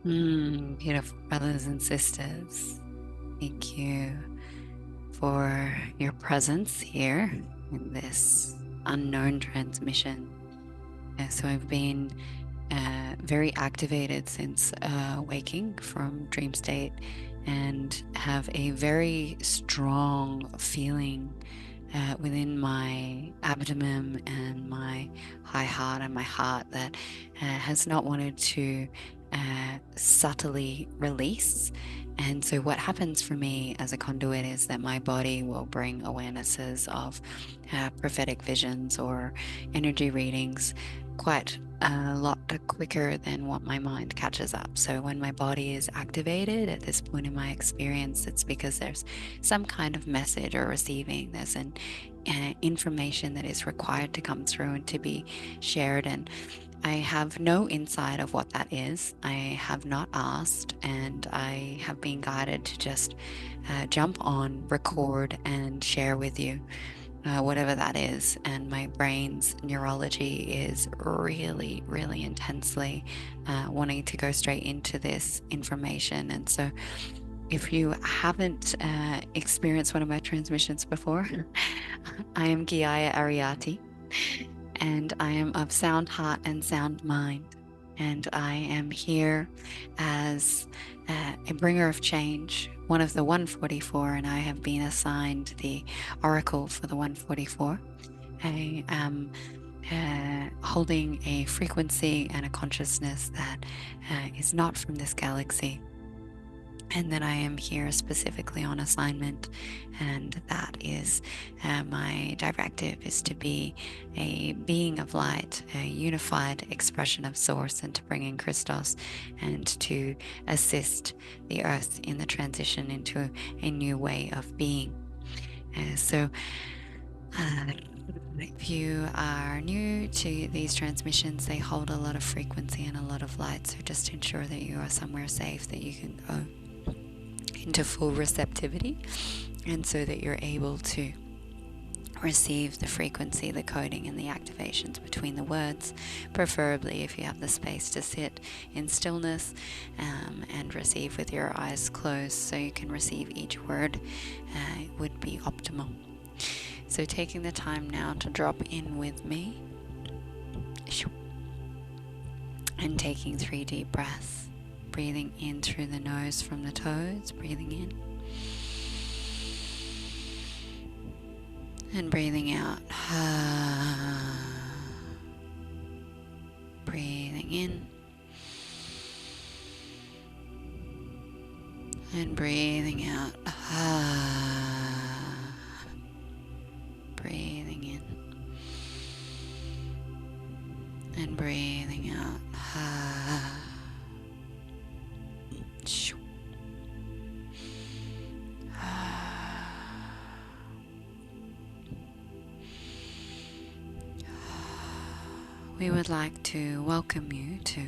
Beautiful brothers and sisters, thank you for your presence here in this unknown transmission. So I've been very activated since waking from dream state and have a very strong feeling within my abdomen and my high heart and my heart that has not wanted to subtly release. And so, what happens for me as a conduit is that my body will bring awarenesses of prophetic visions or energy readings quite a lot quicker than what my mind catches up. So, when my body is activated at this point in my experience, it's because there's some kind of message or receiving. There's an information that is required to come through and to be shared. And I have no insight of what that is. I have not asked, and I have been guided to just jump on, record, and share with you whatever that is. And my brain's neurology is really, really intensely wanting to go straight into this information. And so, if you haven't experienced one of my transmissions before, I am Geeia Ariati, and I am of sound heart and sound mind. And I am here as a bringer of change, one of the 144, and I have been assigned the oracle for the 144. I am holding a frequency and a consciousness that is not from this galaxy, and that I am here specifically on assignment, and that is my directive is to be a being of light, a unified expression of source, and to bring in Christos and to assist the earth in the transition into a new way of being. So if you are new to these transmissions, they hold a lot of frequency and a lot of light, so just ensure that you are somewhere safe that you can go into full receptivity, and so that you're able to receive the frequency, the coding, and the activations between the words, preferably if you have the space to sit in stillness and receive with your eyes closed so you can receive each word would be optimal. So taking the time now to drop in with me and taking 3 deep breaths. Breathing in through the nose from the toes, breathing in. And breathing out. Breathing in. And breathing out. Breathing in. And breathing out. We would like to welcome you to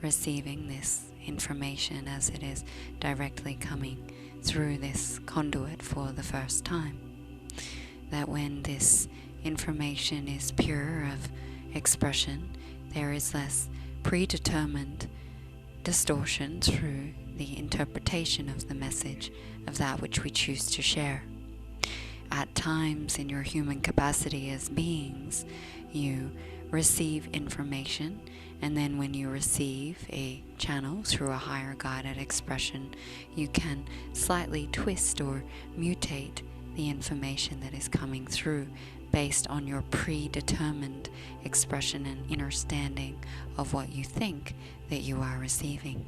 receiving this information as it is directly coming through this conduit for the first time. That when this information is pure of expression, there is less predetermined distortion through the interpretation of the message of that which we choose to share. At times in your human capacity as beings, you receive information, and then when you receive a channel through a higher guided expression, you can slightly twist or mutate the information that is coming through based on your predetermined expression and understanding of what you think that you are receiving.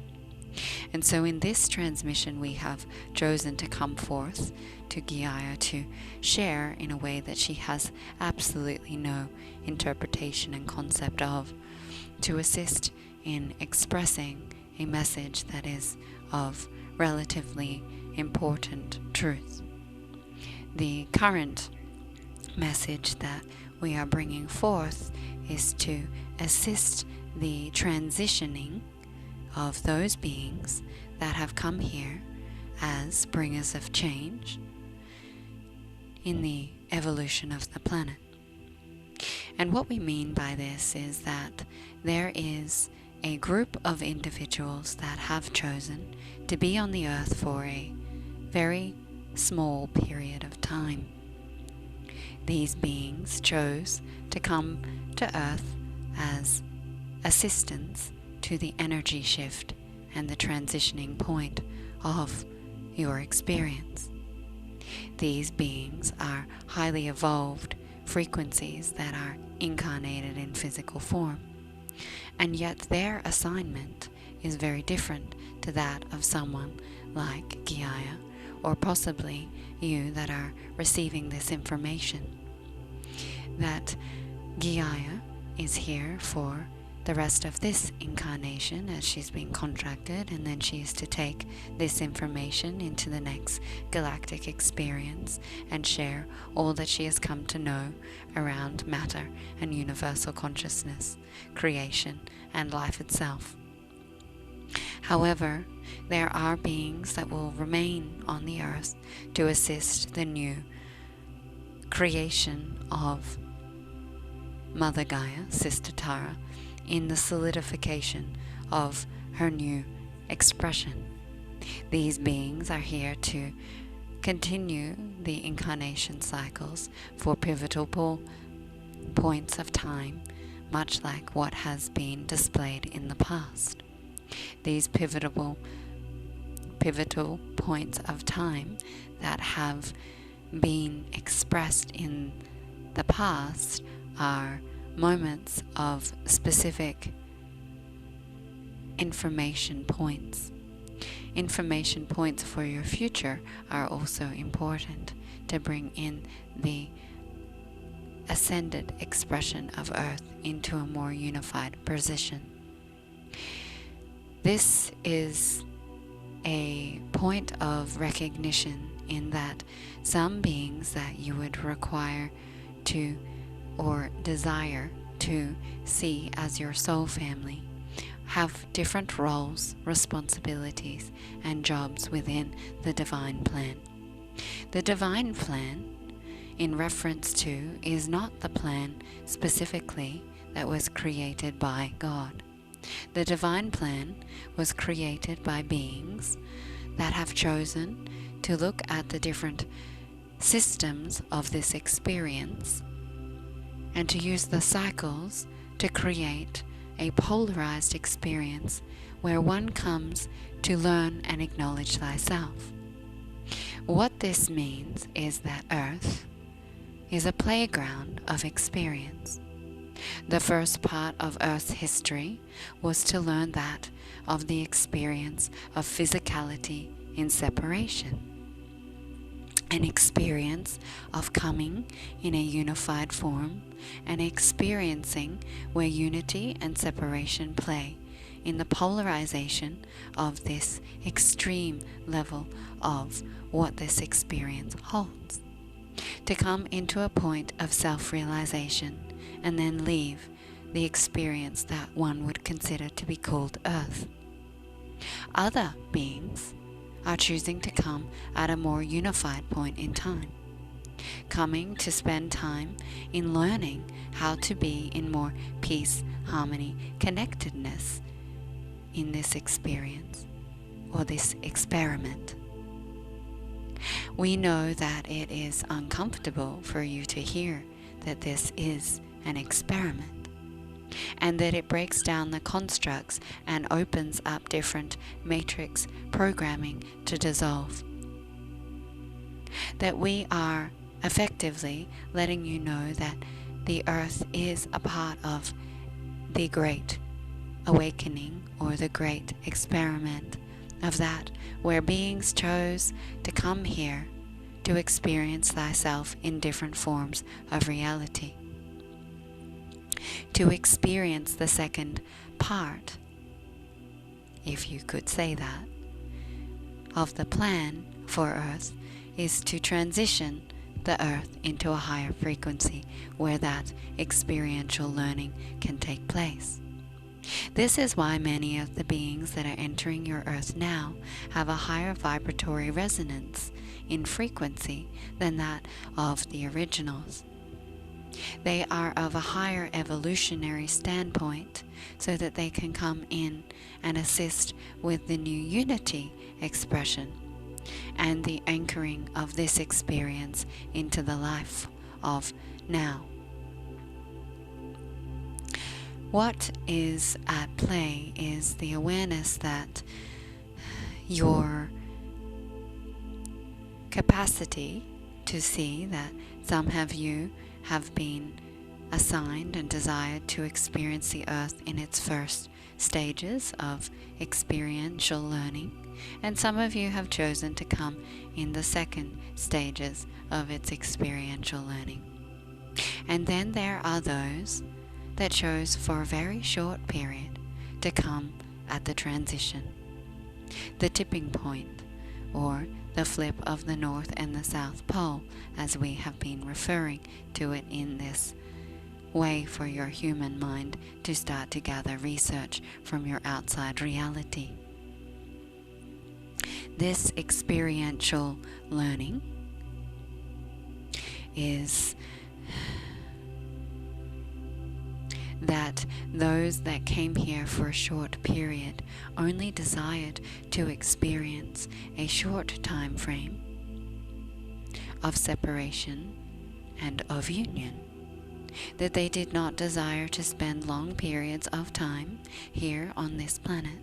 And so in this transmission, we have chosen to come forth to Geeia to share in a way that she has absolutely no interpretation and concept of, to assist in expressing a message that is of relatively important truth. The current message that we are bringing forth is to assist the transitioning of those beings that have come here as bringers of change in the evolution of the planet. And what we mean by this is that there is a group of individuals that have chosen to be on the earth for a very small period of time. These beings chose to come to earth as assistance to the energy shift and the transitioning point of your experience. These beings are highly evolved frequencies that are incarnated in physical form, and yet their assignment is very different to that of someone like Geeia, or possibly you that are receiving this information. That Geeia is here for the rest of this incarnation as she's been contracted, and then she is to take this information into the next galactic experience and share all that she has come to know around matter and universal consciousness, creation, and life itself. However, there are beings that will remain on the earth to assist the new creation of Mother Geeia, Sister Tara, in the solidification of her new expression. These beings are here to continue the incarnation cycles for pivotal points of time, much like what has been displayed in the past. These pivotal points of time that have been expressed in the past are moments of specific information points. Information points for your future are also important to bring in the ascended expression of Earth into a more unified position. This is a point of recognition in that some beings that you would require to or desire to see as your soul family have different roles, responsibilities, and jobs within the divine plan. The divine plan, in reference to, is not the plan specifically that was created by God. The divine plan was created by beings that have chosen to look at the different systems of this experience and to use the cycles to create a polarized experience where one comes to learn and acknowledge thyself. What this means is that Earth is a playground of experience. The first part of Earth's history was to learn that of the experience of physicality in separation, an experience of coming in a unified form, and experiencing where unity and separation play in the polarization of this extreme level of what this experience holds. To come into a point of self-realization and then leave the experience that one would consider to be called Earth. Other beings are choosing to come at a more unified point in time, coming to spend time in learning how to be in more peace, harmony, connectedness in this experience or this experiment. We know that it is uncomfortable for you to hear that this is an experiment, and that it breaks down the constructs and opens up different matrix programming to dissolve. That we are effectively letting you know that the Earth is a part of the great awakening or the great experiment of that where beings chose to come here to experience thyself in different forms of reality. To experience the second part, if you could say that, of the plan for Earth is to transition the Earth into a higher frequency where that experiential learning can take place. This is why many of the beings that are entering your Earth now have a higher vibratory resonance in frequency than that of the originals. They are of a higher evolutionary standpoint, so that they can come in and assist with the new unity expression and the anchoring of this experience into the life of now. What is at play is the awareness that your capacity to see that some of you have been assigned and desired to experience the earth in its first stages of experiential learning, and some of you have chosen to come in the second stages of its experiential learning. And then there are those that chose for a very short period to come at the transition, the tipping point, or the flip of the North and the South Pole, as we have been referring to it in this way for your human mind to start to gather research from your outside reality. This experiential learning is that those that came here for a short period only desired to experience a short time frame of separation and of union, that they did not desire to spend long periods of time here on this planet,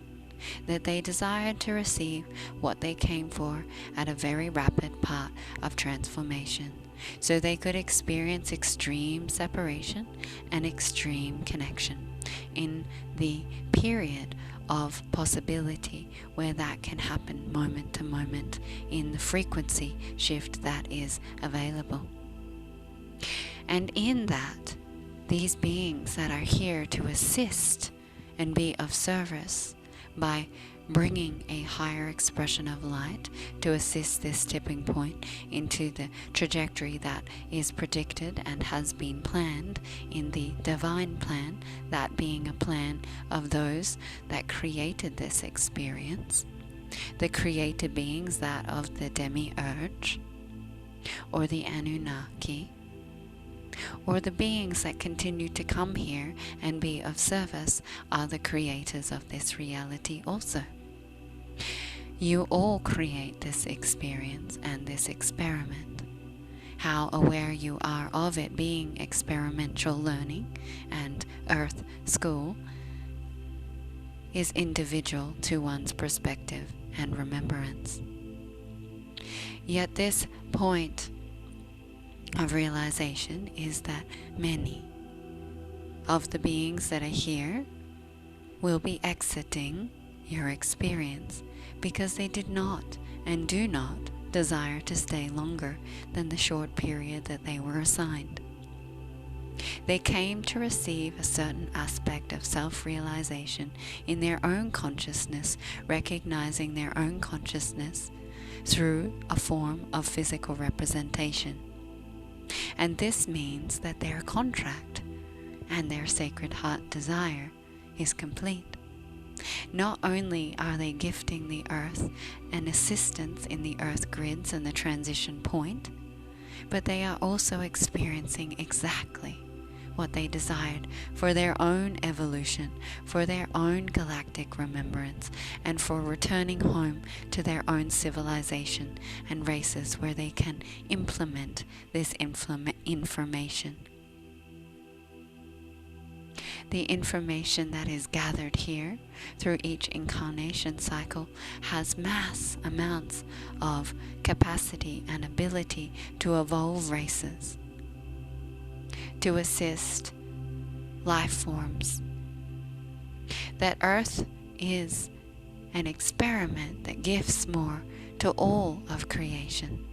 that they desired to receive what they came for at a very rapid part of transformation, so they could experience extreme separation and extreme connection in the period of possibility where that can happen moment to moment in the frequency shift that is available. And in that, these beings that are here to assist and be of service by bringing a higher expression of light to assist this tipping point into the trajectory that is predicted and has been planned in the divine plan, that being a plan of those that created this experience, the created beings, that of the demiurge or the Anunnaki, or the beings that continue to come here and be of service, are the creators of this reality also. You all create this experience and this experiment. How aware you are of it being experiential learning and Earth School is individual to one's perspective and remembrance. Yet this point of realization is that many of the beings that are here will be exiting your experience because they did not and do not desire to stay longer than the short period that they were assigned. They came to receive a certain aspect of self-realization in their own consciousness, recognizing their own consciousness through a form of physical representation. And this means that their contract and their sacred heart desire is complete. Not only are they gifting the earth and assistance in the earth grids and the transition point, but they are also experiencing exactly what they desired for their own evolution, for their own galactic remembrance, and for returning home to their own civilization and races where they can implement this information. The information that is gathered here through each incarnation cycle has mass amounts of capacity and ability to evolve races, to assist life forms. That Earth is an experiment that gives more to all of creation.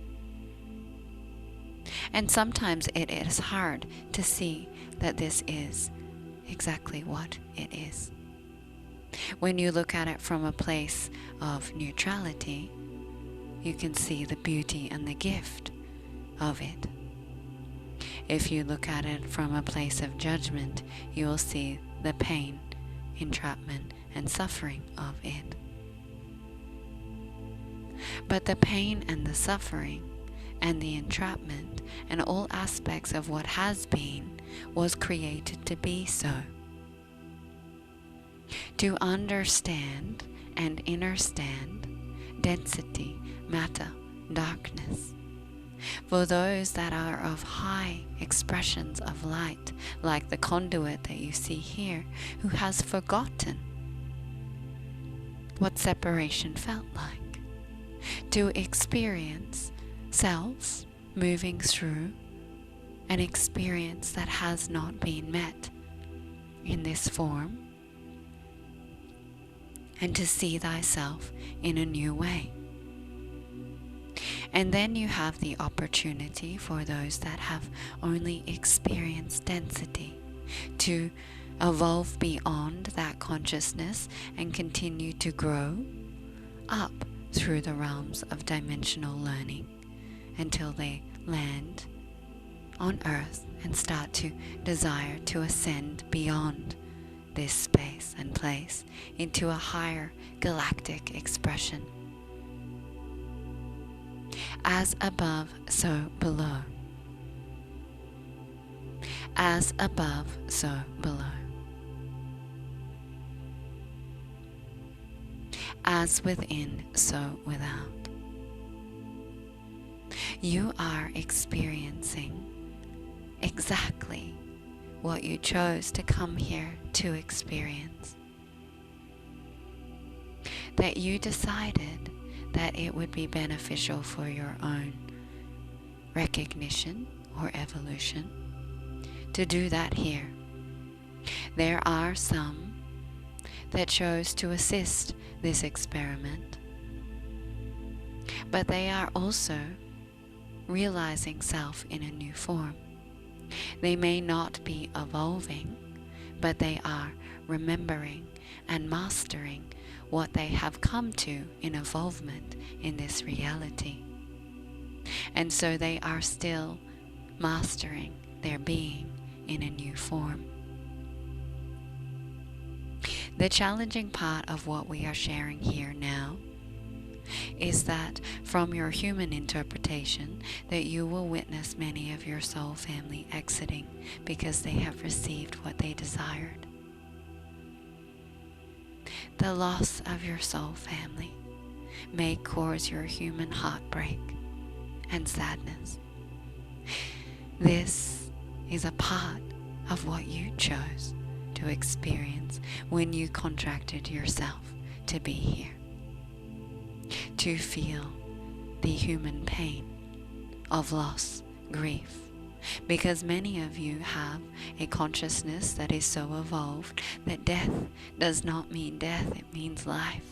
And sometimes it is hard to see that this is exactly what it is. When you look at it from a place of neutrality, you can see the beauty and the gift of it. If you look at it from a place of judgment, you will see the pain, entrapment, and suffering of it. But the pain and the suffering and the entrapment and all aspects of what has been was created to be so. To understand and understand density, matter, darkness. For those that are of high expressions of light, like the conduit that you see here, who has forgotten what separation felt like, to experience selves moving through an experience that has not been met in this form, and to see thyself in a new way. And then you have the opportunity for those that have only experienced density to evolve beyond that consciousness and continue to grow up through the realms of dimensional learning until they land on Earth and start to desire to ascend beyond this space and place into a higher galactic expression. As above, so below. As above, so below. As within, so without. You are experiencing exactly what you chose to come here to experience. That you decided that it would be beneficial for your own recognition or evolution to do that here. There are some that chose to assist this experiment, but they are also realizing self in a new form. They may not be evolving, but they are remembering and mastering what they have come to in evolvement in this reality. And so they are still mastering their being in a new form. The challenging part of what we are sharing here now is that from your human interpretation that you will witness many of your soul family exiting because they have received what they desired. The loss of your soul family may cause your human heartbreak and sadness. This is a part of what you chose to experience when you contracted yourself to be here. To feel the human pain of loss, grief, because many of you have a consciousness that is so evolved that death does not mean death, it means life.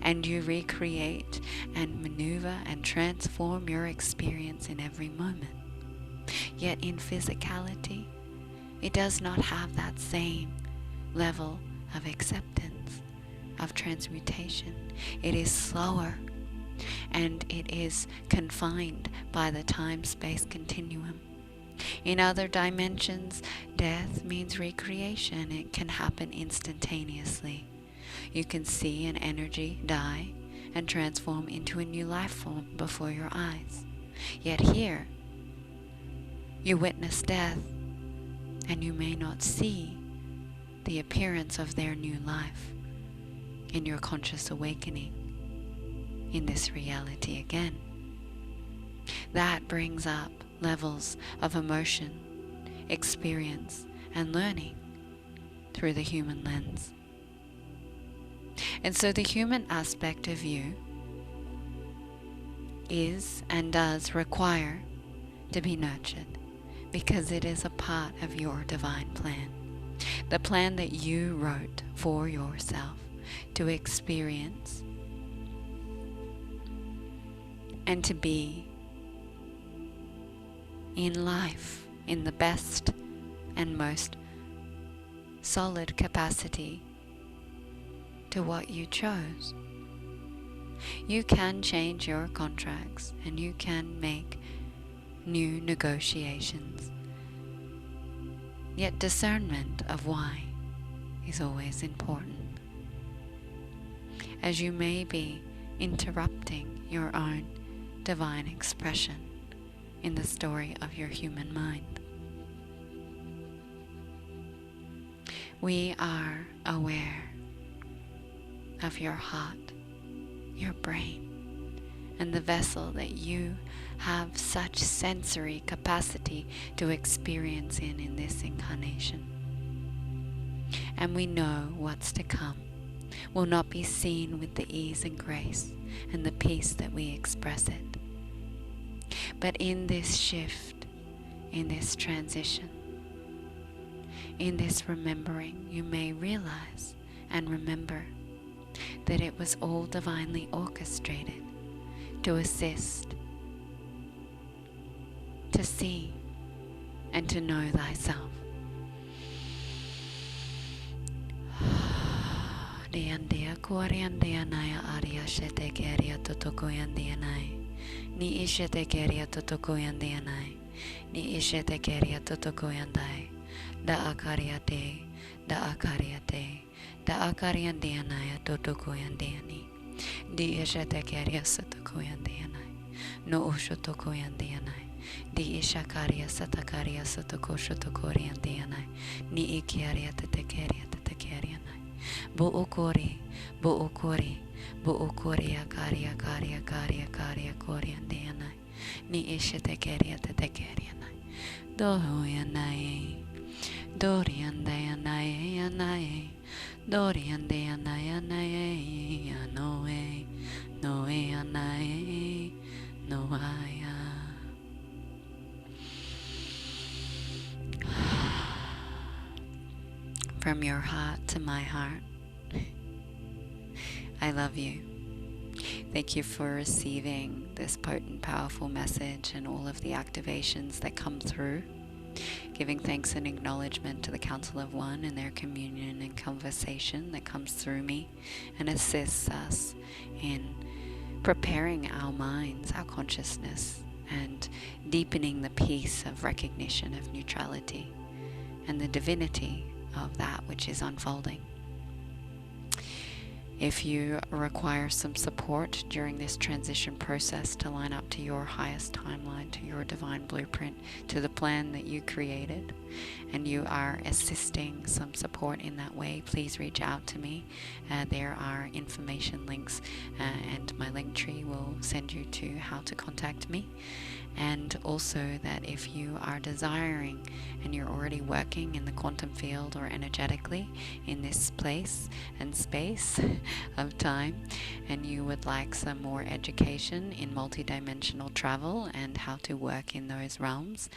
And you recreate and maneuver and transform your experience in every moment. Yet in physicality, it does not have that same level of acceptance, of transmutation. It is slower, and it is confined by the time-space continuum. In other dimensions, death means recreation. It can happen instantaneously. You can see an energy die and transform into a new life form before your eyes. Yet here, you witness death, and you may not see the appearance of their new life in your conscious awakening in this reality again. That brings up levels of emotion, experience, and learning through the human lens. And so the human aspect of you is and does require to be nurtured, because it is a part of your divine plan. The plan that you wrote for yourself to experience and to be in life in the best and most solid capacity to what you chose. You can change your contracts and you can make new negotiations. Yet discernment of why is always important, as you may be interrupting your own divine expression in the story of your human mind. We are aware of your heart, your brain, and the vessel that you have such sensory capacity to experience in this incarnation. And we know what's to come will not be seen with the ease and grace and the peace that we express it. But in this shift, in this transition, in this remembering, you may realize and remember that it was all divinely orchestrated to assist, to see, and to know thyself. Diandia Koriandia Naya Aria Shete Keria Totokoyandianai. Ni Ishete Keria Totokoyandianai. Ni Ishete Keria Totokoyandai. Da Akariate, Da Akariate, Da Akariandianaya Totokoyandiani. Di Ishete Keria Sotokoyandianai. No Ushotokoyandianai. Di Ishakaria Satakaria Sotokoshotokoyandianai. Ni Ikiaria Tetekeria Tetekerianai. Bu'ukori, bu'ukori, bu'ukori akari akari akari akari akori andianai. Ni ishete keria tetekerianai. Dohoyanai, doriandayanai yanai, doriandayanai yanoe, noe yanai, noaya. From your heart to my heart, I love you. Thank you for receiving this potent, powerful message and all of the activations that come through. Giving thanks and acknowledgement to the Council of One and their communion and conversation that comes through me and assists us in preparing our minds, our consciousness, and deepening the peace of recognition of neutrality and the divinity of that which is unfolding. If you require some support during this transition process to line up to your highest timeline, to your divine blueprint, to the plan that you created, and you are assisting some support in that way, please reach out to me. There are information links and my link tree will send you to how to contact me. And also that if you are desiring and you're already working in the quantum field or energetically in this place and space of time, and you would like some more education in multidimensional travel and how to work in those realms,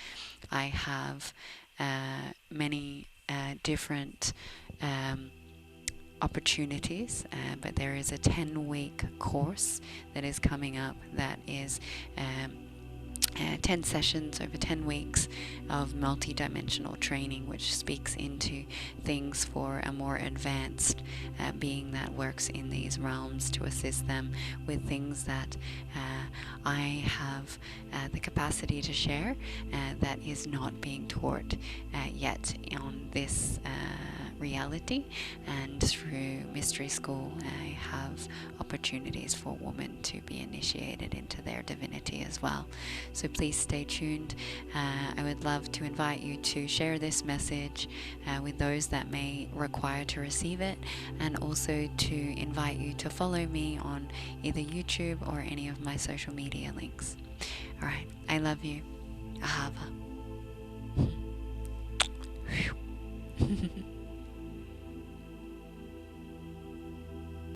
I have many different opportunities, but there is a 10-week course that is coming up that is 10 sessions over 10 weeks of multi-dimensional training, which speaks into things for a more advanced being that works in these realms to assist them with things that I have the capacity to share that is not being taught yet on this reality. And through Mystery School, I have opportunities for women to be initiated into their divinity as well. So please stay tuned. I would love to invite you to share this message with those that may require to receive it, and also to invite you to follow me on either YouTube or any of my social media links. All right, I love you. Ahava.